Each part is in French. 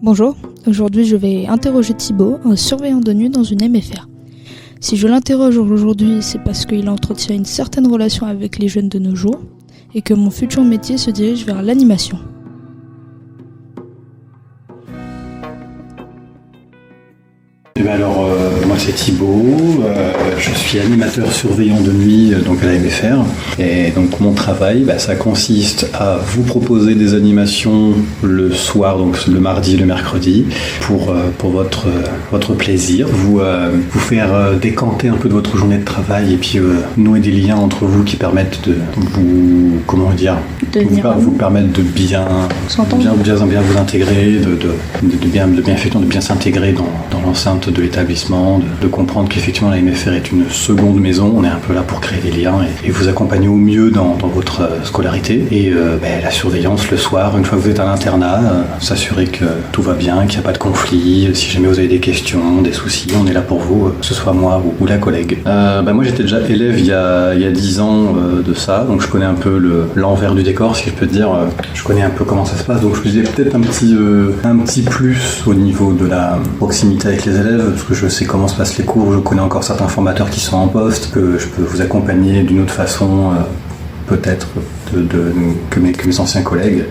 Bonjour, aujourd'hui je vais interroger Thibaut, un surveillant de nuit dans une MFR. Si je l'interroge aujourd'hui, c'est parce qu'il entretient une certaine relation avec les jeunes de nos jours et que mon futur métier se dirige vers l'animation. Moi c'est Thibaut, je suis animateur surveillant de nuit donc à la MFR et donc mon travail ça consiste à vous proposer des animations le soir, donc le mardi et le mercredi pour votre plaisir, vous faire décanter un peu de votre journée de travail et puis nouer des liens entre vous qui permettent de vous permettre de bien vous intégrer, de bien s'intégrer dans l'enceinte de l'établissement, de comprendre qu'effectivement la MFR est une seconde maison. On est un peu là pour créer des liens et vous accompagner au mieux dans votre scolarité. Et la surveillance le soir, une fois que vous êtes à l'internat, s'assurer que tout va bien, qu'il n'y a pas de conflit. Si jamais vous avez des questions, des soucis, on est là pour vous, que ce soit moi ou la collègue. Moi j'étais déjà élève il y a 10 ans de ça, donc je connais un peu l'envers du décor, si je peux dire. Je connais un peu comment ça se passe, donc je me disais peut-être un petit plus au niveau de la proximité avec les élèves, parce que je sais comment se passent les cours, je connais encore certains formateurs qui sont en poste, que je peux vous accompagner d'une autre façon, peut-être que mes anciens collègues.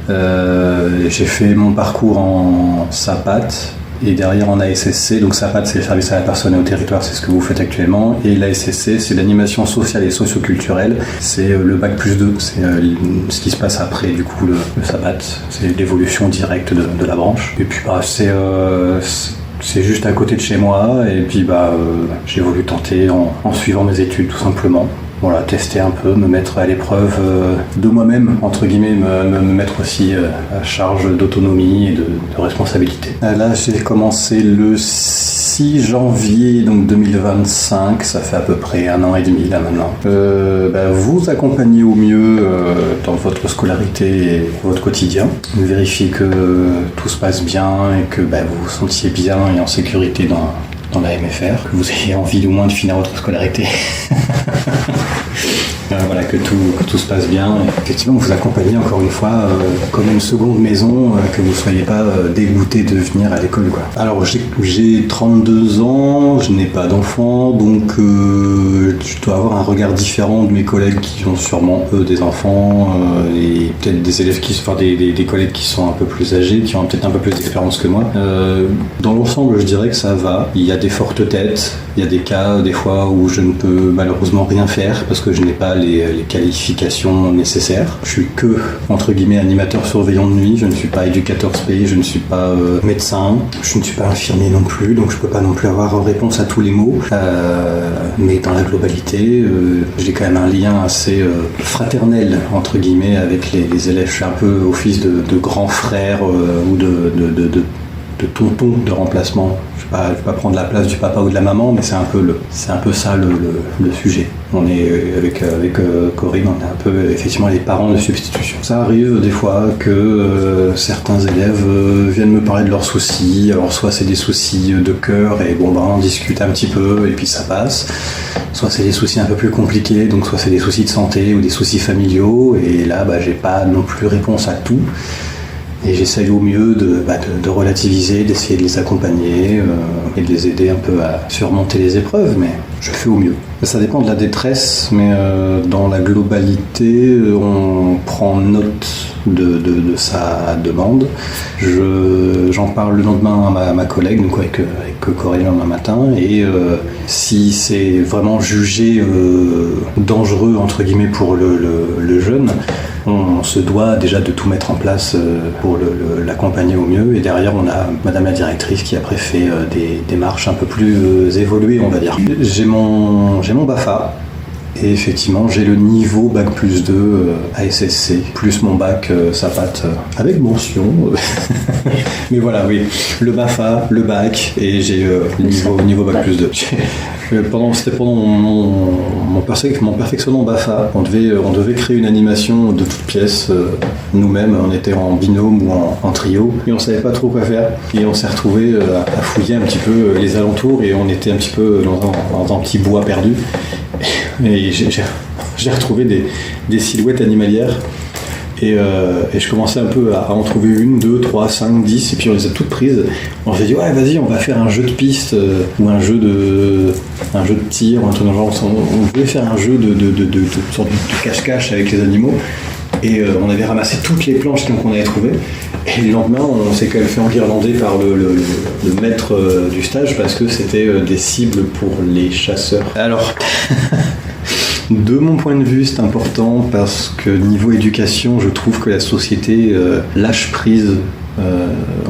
J'ai fait mon parcours en SAPAT et derrière en ASSC. Donc SAPAT c'est le service à la personne et au territoire, c'est ce que vous faites actuellement, et l'ASSC c'est l'animation sociale et socioculturelle, c'est le bac+2, c'est ce qui se passe après du coup le SAPAT, c'est l'évolution directe de la branche. Et puis c'est juste à côté de chez moi, et puis j'ai voulu tenter en suivant mes études tout simplement. Voilà, tester un peu, me mettre à l'épreuve de moi-même, entre guillemets, me mettre aussi à charge d'autonomie et de responsabilité. Là, j'ai commencé le 6 janvier donc 2025, ça fait à peu près 1 an et demi là maintenant. Vous accompagnez au mieux dans votre scolarité et votre quotidien. Vérifiez que tout se passe bien et que vous vous sentiez bien et en sécurité dans la MFR, que vous ayez envie au moins de finir votre scolarité. Que tout se passe bien. Et effectivement, vous accompagnez encore une fois comme une seconde maison, que vous ne soyez pas dégoûté de venir à l'école, quoi. Alors j'ai 32 ans, je n'ai pas d'enfants, donc je dois avoir un regard différent de mes collègues qui ont sûrement eux des enfants, et peut-être des élèves des collègues qui sont un peu plus âgés, qui ont peut-être un peu plus d'expérience que moi. Dans l'ensemble, je dirais que ça va. Il y a des fortes têtes, il y a des cas des fois où je ne peux malheureusement rien faire parce que je n'ai pas les qualifications nécessaires. Je suis que, entre guillemets, animateur surveillant de nuit, je ne suis pas éducateur spé, je ne suis pas médecin, je ne suis pas infirmier non plus, donc je peux pas non plus avoir réponse à tous les mots. Mais dans la globalité, j'ai quand même un lien assez fraternel, entre guillemets, avec les élèves. Je suis un peu office de grand frère ou de tonton de remplacement. Je vais pas prendre la place du papa ou de la maman, mais c'est un peu ça le sujet. On est avec Corinne, on est un peu effectivement les parents de substitution. Ça arrive des fois que certains élèves viennent me parler de leurs soucis. Alors soit c'est des soucis de cœur et on discute un petit peu et puis ça passe. Soit c'est des soucis un peu plus compliqués, donc soit c'est des soucis de santé ou des soucis familiaux, et là j'ai pas non plus réponse à tout. Et j'essaye au mieux de relativiser, d'essayer de les accompagner et de les aider un peu à surmonter les épreuves, mais je fais au mieux. Ça dépend de la détresse, mais dans la globalité, on prend note de sa demande. J'en parle le lendemain à ma collègue, donc avec Corinne le lendemain matin, et si c'est vraiment jugé dangereux, entre guillemets, pour le jeune, on se doit déjà de tout mettre en place pour l'accompagner au mieux, et derrière on a madame la directrice qui après fait des démarches un peu plus évoluées, on va dire. J'ai mon BAFA, et effectivement j'ai le niveau bac+2 ASSC, plus mon bac SAPAT avec mention. Mais voilà, oui, le BAFA, le bac, et j'ai le niveau bac+2. C'était pendant mon perfectionnement BAFA, on devait créer une animation de toutes pièces nous-mêmes. On était en binôme ou en trio et on savait pas trop quoi faire, et on s'est retrouvé à fouiller un petit peu les alentours, et on était un petit peu dans un petit bois perdu, et j'ai retrouvé des silhouettes animalières. Et je commençais un peu à en trouver 1, 2, 3, 5, 10, et puis on les a toutes prises. On s'est dit, ouais, vas-y, on va faire un jeu de piste, ou un jeu de tir, ou un truc dans le genre. On voulait faire un jeu de sorte de cache-cache avec les animaux. Et on avait ramassé toutes les planches qu'on avait trouvées. Et le lendemain, on s'est quand même fait enguirlander par le maître du stage parce que c'était des cibles pour les chasseurs. Alors, de mon point de vue, c'est important parce que niveau éducation, je trouve que la société lâche prise,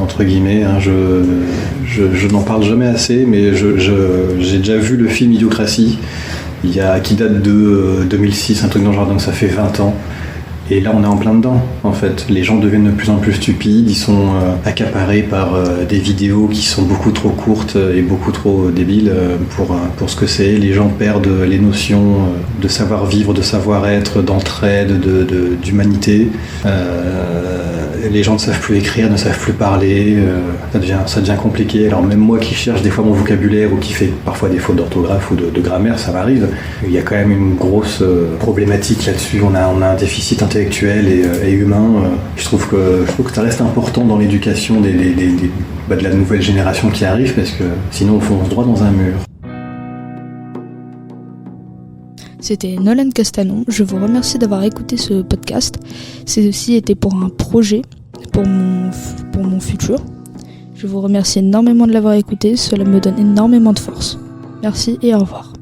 entre guillemets. Hein, je n'en parle jamais assez, mais j'ai déjà vu le film Idiocratie, qui date de 2006, un truc dans le genre, donc ça fait 20 ans. Et là, on est en plein dedans, en fait. Les gens deviennent de plus en plus stupides, ils sont accaparés par des vidéos qui sont beaucoup trop courtes et beaucoup trop débiles pour ce que c'est. Les gens perdent les notions de savoir-vivre, de savoir-être, d'entraide, d'humanité. Les gens ne savent plus écrire, ne savent plus parler, ça devient compliqué. Alors même moi qui cherche des fois mon vocabulaire ou qui fait parfois des fautes d'orthographe ou de grammaire, ça m'arrive. Il y a quand même une grosse problématique là-dessus. On a un déficit intellectuel et humain. Je trouve que ça reste important dans l'éducation de la nouvelle génération qui arrive, parce que sinon on fonce droit dans un mur. C'était Nolan Castanon, je vous remercie d'avoir écouté ce podcast. Ceci était pour un projet, pour mon futur. Je vous remercie énormément de l'avoir écouté, cela me donne énormément de force. Merci et au revoir.